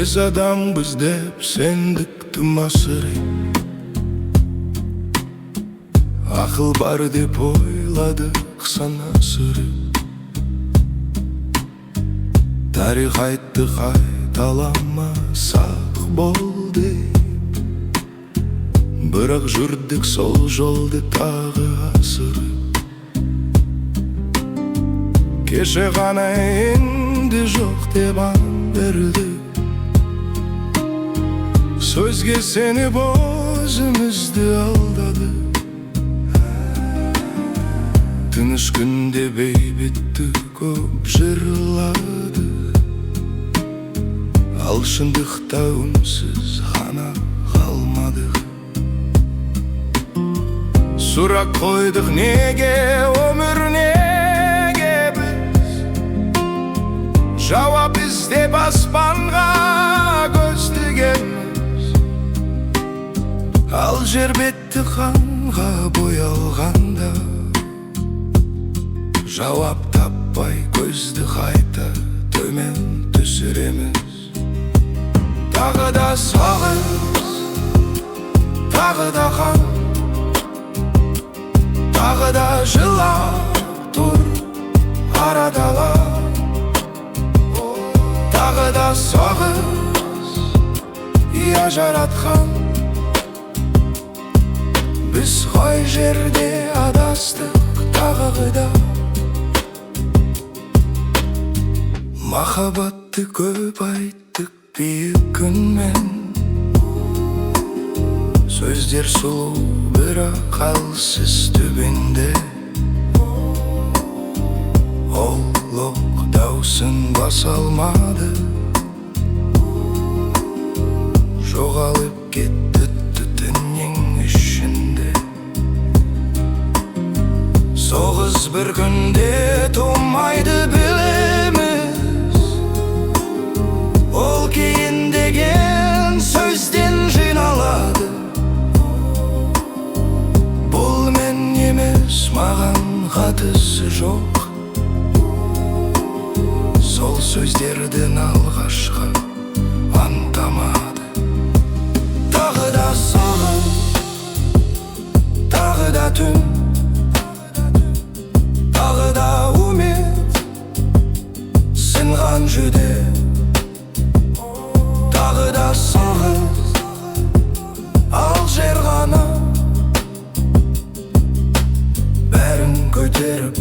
Biz adamбыз деп сендіктім асырай. Ақыл бар деп ойладық санасырып. Тарих айтты қайталамасақ бол деп. Бірақ жүрдік сол жолды тағы асырып. Кеше ғана енді жоқ деп ант берді. Сөзге сеніп өзімізді алдады. Тыныш күнде бейбітті көп жырлады. Ал шындықта үнсіз ғана қалмадық. Сұрақ қойдық неге өмір, неге біз? Жауап іздеп аспанға көз тігеміз. Ал жер бетті қанға боялғанда жауап таппай көзді қайта төмен түсіреміз. Тағы да соғыс, тағы да қан, тағы да жылап тұр арадала. Тағы да соғыс, я жаратқан. Біз қой жерде адастық тағы да. Махаббатты көп айттық биік күнмен. Сөздер сұлу бірақ қалсыз түбінде. Ол оқ даусын баса алмады. Жоғалып кетті түтіннің ішінде. Соғыс бір күнде тумайды білеміз. Ол кейін деген сөзден жиналады. Бұл мен емес, маған қатысы жоқ. Сол сөздердің алғашқы антамады. Тағы да соғыс, тағы да түн, тағы да үміт сынған жүде. Тағы да соғыс, ал жер ғана бәрін көтеріп